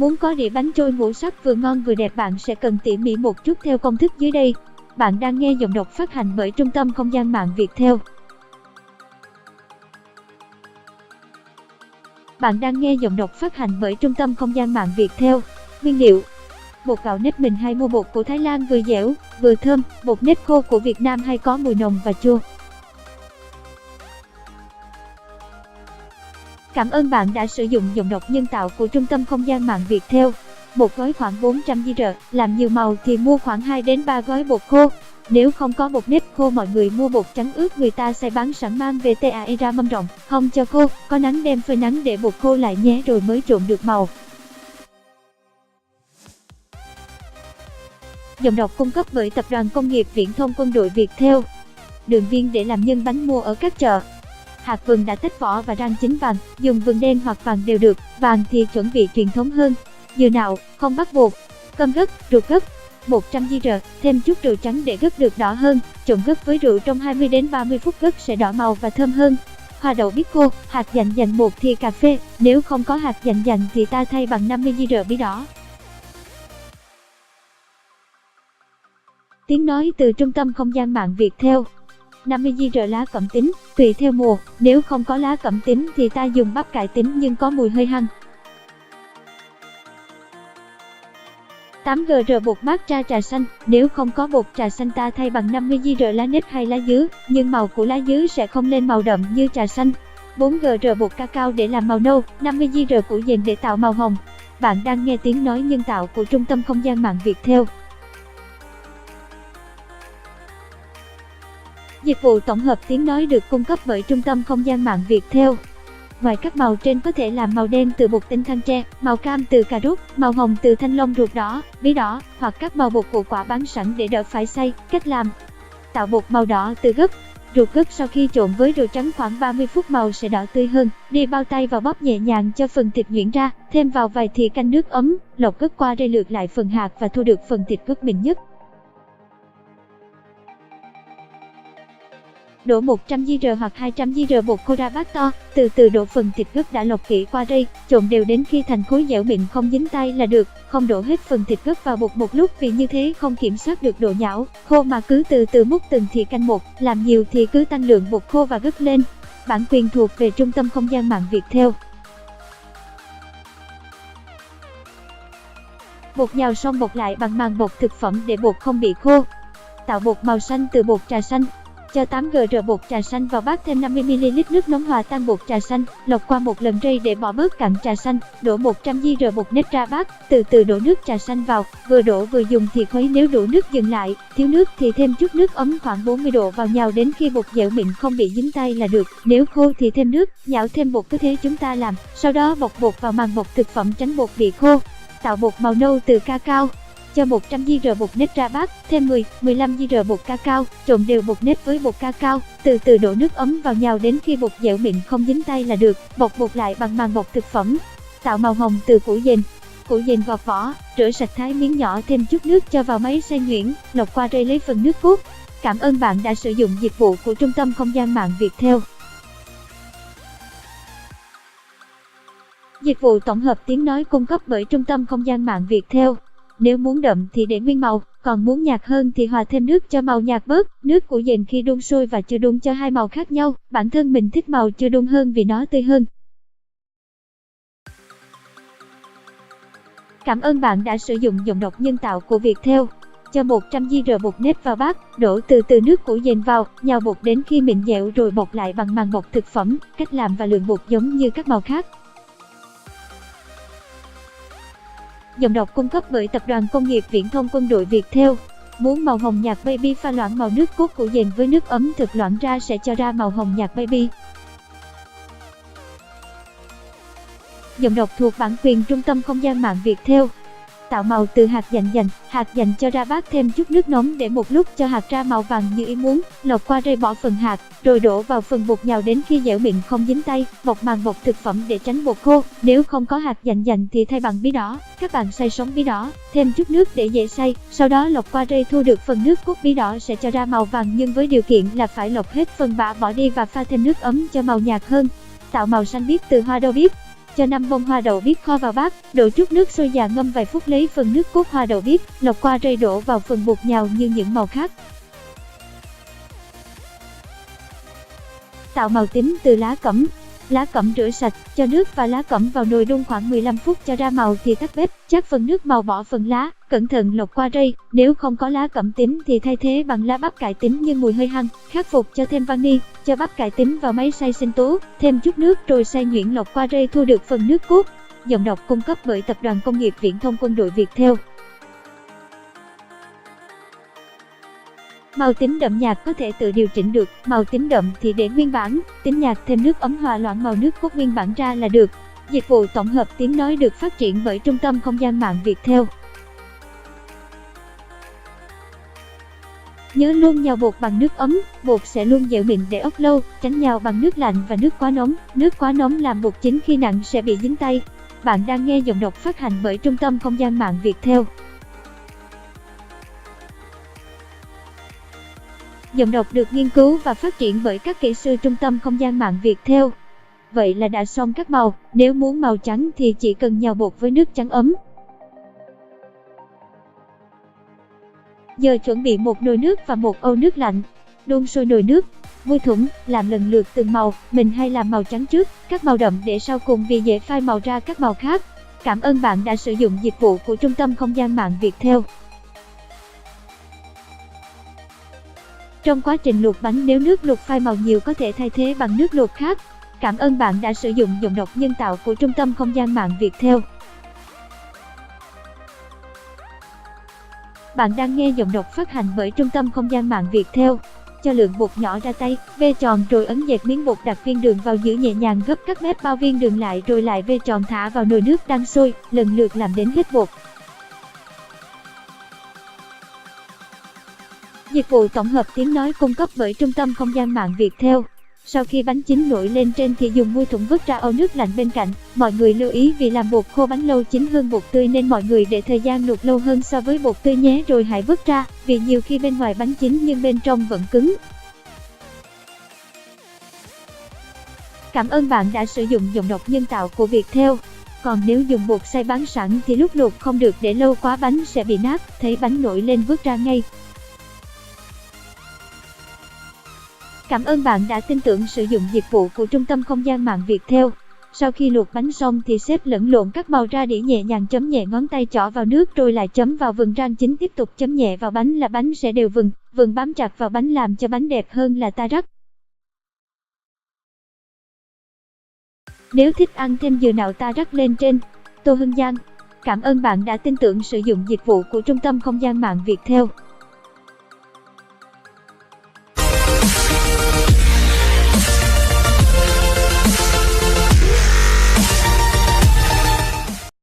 Muốn có đĩa bánh trôi ngũ sắc vừa ngon vừa đẹp, bạn sẽ cần tỉ mỉ một chút theo công thức dưới đây. Bạn đang nghe giọng đọc phát hành bởi Trung tâm Không gian mạng Viettel. Bạn đang nghe giọng đọc phát hành bởi Trung tâm Không gian mạng Viettel. Nguyên liệu: bột gạo nếp mình hay mua bột của Thái Lan vừa dẻo, vừa thơm, bột nếp khô của Việt Nam hay có mùi nồng và chua. Cảm ơn bạn đã sử dụng giọng đọc nhân tạo của Trung tâm Không gian mạng Viettel. Một gói khoảng 400g, làm nhiều màu thì mua khoảng 2 đến 3 gói bột khô. Nếu không có bột nếp khô, mọi người mua bột trắng ướt người ta sẽ bán sẵn, mang về TAE ra mâm rộng, không cho khô, có nắng đem phơi nắng để bột khô lại nhé, rồi mới trộn được màu. Giọng đọc cung cấp bởi Tập đoàn Công nghiệp Viễn thông Quân đội Viettel. Đường viên để làm nhân bánh mua ở các chợ. Hạt vừng đã tách vỏ và rang chín vàng, dùng vừng đen hoặc vàng đều được, vàng thì chuẩn vị truyền thống hơn. Dừa nạo, không bắt bột. Cơm gấc, ruột gấc, 100g, thêm chút rượu trắng để gấc được đỏ hơn, trộn gấc với rượu trong 20 đến 30 phút gấc sẽ đỏ màu và thơm hơn. Hoa đậu biếc khô, hạt dành 1 thìa cà phê, nếu không có hạt dành thì ta thay bằng 50g bí đỏ. Tiếng nói từ Trung tâm Không gian mạng Viettel. 50g lá cẩm tím, tùy theo mùa, nếu không có lá cẩm tím thì ta dùng bắp cải tím nhưng có mùi hơi hăng. 8g bột matcha trà xanh, nếu không có bột trà xanh ta thay bằng 50g lá nếp hay lá dứa, nhưng màu của lá dứa sẽ không lên màu đậm như trà xanh. 4g bột cacao để làm màu nâu, 50g củ dền để tạo màu hồng. Bạn đang nghe tiếng nói nhân tạo của Trung tâm Không gian mạng Viettel. Dịch vụ tổng hợp tiếng nói được cung cấp bởi Trung tâm Không gian mạng Viettel. Ngoài các màu trên có thể làm màu đen từ bột tinh than tre, màu cam từ cà rốt, màu hồng từ thanh long ruột đỏ, bí đỏ, hoặc các màu bột củ quả bán sẵn để đỡ phải xay. Cách làm: tạo bột màu đỏ từ gấc. Ruột gấc sau khi trộn với rượu trắng khoảng 30 phút màu sẽ đỏ tươi hơn. Đi bao tay vào bóp nhẹ nhàng cho phần thịt nhuyễn ra, thêm vào vài thìa canh nước ấm, lọc gấc qua rây lượt lại phần hạt và thu được phần thịt gấc mịn nhất. Đổ 100g hoặc 200g bột khô ra bát to, từ từ đổ phần thịt gấc đã lọc kỹ qua rây, trộn đều đến khi thành khối dẻo mịn không dính tay là được, không đổ hết phần thịt gấc vào bột một lúc vì như thế không kiểm soát được độ nhão, khô mà cứ từ từ múc từng thìa canh một, làm nhiều thì cứ tăng lượng bột khô và gấc lên. Bản quyền thuộc về Trung tâm Không gian mạng Viettel. Bột nhào xong bọc lại bằng màng bọc thực phẩm để bột không bị khô. Tạo bột màu xanh từ bột trà xanh. Cho 8g bột trà xanh vào bát, thêm 50ml nước nóng hòa tan bột trà xanh, lọc qua một lần rây để bỏ bớt cặn trà xanh, đổ 100g bột nếp ra bát, từ từ đổ nước trà xanh vào, vừa đổ vừa dùng thì khuấy, nếu đủ nước dừng lại, thiếu nước thì thêm chút nước ấm khoảng 40 độ vào, nhào đến khi bột dẻo mịn không bị dính tay là được, nếu khô thì thêm nước, nhào thêm bột, cứ thế chúng ta làm, sau đó bọc bột vào màng bọc thực phẩm tránh bột bị khô. Tạo bột màu nâu từ cacao. Cho 100g bột nếp ra bát, thêm 10-15g bột cacao, trộn đều bột nếp với bột cacao, từ từ đổ nước ấm vào, nhào đến khi bột dẻo mịn không dính tay là được, bọc bột lại bằng màng bọc thực phẩm. Tạo màu hồng từ củ dền. Củ dền gọt vỏ, rửa sạch thái miếng nhỏ, thêm chút nước cho vào máy xay nhuyễn, lọc qua rây lấy phần nước cốt. Cảm ơn bạn đã sử dụng dịch vụ của Trung tâm Không gian mạng Viettel. Dịch vụ tổng hợp tiếng nói cung cấp bởi Trung tâm Không gian mạng Viettel. Nếu muốn đậm thì để nguyên màu, còn muốn nhạt hơn thì hòa thêm nước cho màu nhạt bớt. Nước củ dền khi đun sôi và chưa đun cho hai màu khác nhau. Bản thân mình thích màu chưa đun hơn vì nó tươi hơn. Cảm ơn bạn đã sử dụng giọng đọc nhân tạo của Viettel. Cho 100g bột nếp vào bát, đổ từ từ nước củ dền vào, nhào bột đến khi mịn dẻo rồi bọc lại bằng màng bọc thực phẩm. Cách làm và lượng bột giống như các màu khác. Giọng đọc cung cấp bởi Tập đoàn Công nghiệp Viễn thông Quân đội Viettel. Muốn màu hồng nhạt baby, pha loãng màu nước cốt củ dền với nước ấm thực loãng ra sẽ cho ra màu hồng nhạt baby. Giọng đọc thuộc bản quyền Trung tâm Không gian mạng Viettel. Tạo màu từ hạt dành cho ra bát, thêm chút nước nóng để một lúc cho hạt ra màu vàng như ý muốn, lọc qua rây bỏ phần hạt, rồi đổ vào phần bột, nhào đến khi dẻo mịn không dính tay, bọc màng bọc thực phẩm để tránh bột khô. Nếu không có hạt dành thì thay bằng bí đỏ. Các bạn xay sống bí đỏ, thêm chút nước để dễ xay, sau đó lọc qua rây thu được phần nước cốt bí đỏ sẽ cho ra màu vàng, nhưng với điều kiện là phải lọc hết phần bã bỏ đi và pha thêm nước ấm cho màu nhạt hơn. Tạo màu xanh biếc từ hoa đậu biếc. Cho 5 bông hoa đậu biếc kho vào bát, đổ chút nước sôi già ngâm vài phút, lấy phần nước cốt hoa đậu biếc, lọc qua rây đổ vào phần bột nhào như những màu khác. Tạo màu tím từ lá cẩm. Lá cẩm rửa sạch, cho nước và lá cẩm vào nồi đun khoảng 15 phút cho ra màu thì tắt bếp, chắc phần nước màu, bỏ phần lá, cẩn thận lọc qua rây. Nếu không có lá cẩm tím thì thay thế bằng lá bắp cải tím nhưng mùi hơi hăng. Khắc phục cho thêm vani, cho bắp cải tím vào máy xay sinh tố, thêm chút nước rồi xay nhuyễn, lọc qua rây, thu được phần nước cốt. Giọng đọc cung cấp bởi Tập đoàn Công nghiệp Viễn thông Quân đội Viettel. Màu tím đậm nhạt có thể tự điều chỉnh được, màu tím đậm thì để nguyên bản, tím nhạt thêm nước ấm hòa loãng màu nước cốt nguyên bản ra là được. Dịch vụ tổng hợp tiếng nói được phát triển bởi Trung tâm Không gian mạng Viettel. Nhớ luôn nhào bột bằng nước ấm, bột sẽ luôn dẻo mịn để ốc lâu, tránh nhào bằng nước lạnh và nước quá nóng. Nước quá nóng làm bột chín khi nặn sẽ bị dính tay. Bạn đang nghe giọng đọc phát hành bởi Trung tâm Không gian mạng Viettel. Giọng đọc được nghiên cứu và phát triển bởi các kỹ sư Trung tâm Không gian mạng Viettel. Vậy là đã xong các màu, nếu muốn màu trắng thì chỉ cần nhào bột với nước trắng ấm. Giờ chuẩn bị một nồi nước và một âu nước lạnh. Đun sôi nồi nước, vui thủng, làm lần lượt từng màu, mình hay làm màu trắng trước, các màu đậm để sau cùng vì dễ phai màu ra các màu khác. Cảm ơn bạn đã sử dụng dịch vụ của Trung tâm Không gian mạng Viettel. Trong quá trình luộc bánh, nếu nước luộc phai màu nhiều có thể thay thế bằng nước luộc khác. Cảm ơn bạn đã sử dụng giọng đọc nhân tạo của Trung tâm Không gian mạng Viettel. Bạn đang nghe giọng đọc phát hành bởi Trung tâm Không gian mạng Viettel. Cho lượng bột nhỏ ra tay, vê tròn rồi ấn dệt miếng bột, đặt viên đường vào, giữ nhẹ nhàng, gấp các mép bao viên đường lại rồi lại vê tròn, thả vào nồi nước đang sôi, lần lượt làm đến hết bột. Dịch vụ tổng hợp tiếng nói cung cấp bởi Trung tâm Không gian mạng Viettel. Sau khi bánh chín nổi lên trên thì dùng muôi thủng vớt ra âu nước lạnh bên cạnh. Mọi người lưu ý vì làm bột khô bánh lâu chín hơn bột tươi nên mọi người để thời gian luộc lâu hơn so với bột tươi nhé, rồi hãy vớt ra, vì nhiều khi bên ngoài bánh chín nhưng bên trong vẫn cứng. Cảm ơn bạn đã sử dụng giọng đọc nhân tạo của Viettel. Còn nếu dùng bột xay bán sẵn thì lúc luộc không được để lâu quá, bánh sẽ bị nát, thấy bánh nổi lên vớt ra ngay. Cảm ơn bạn đã tin tưởng sử dụng dịch vụ của Trung tâm Không gian mạng Viettel. Sau khi luộc bánh xong thì xếp lẫn lộn các màu ra, đĩa nhẹ nhàng, chấm nhẹ ngón tay trỏ vào nước rồi lại chấm vào vừng rang chín, tiếp tục chấm nhẹ vào bánh là bánh sẽ đều vừng bám chặt vào bánh, làm cho bánh đẹp hơn là ta rắc. Nếu thích ăn thêm dừa nạo ta rắc lên trên. Tô Hưng Giang. Cảm ơn bạn đã tin tưởng sử dụng dịch vụ của Trung tâm Không gian mạng Viettel.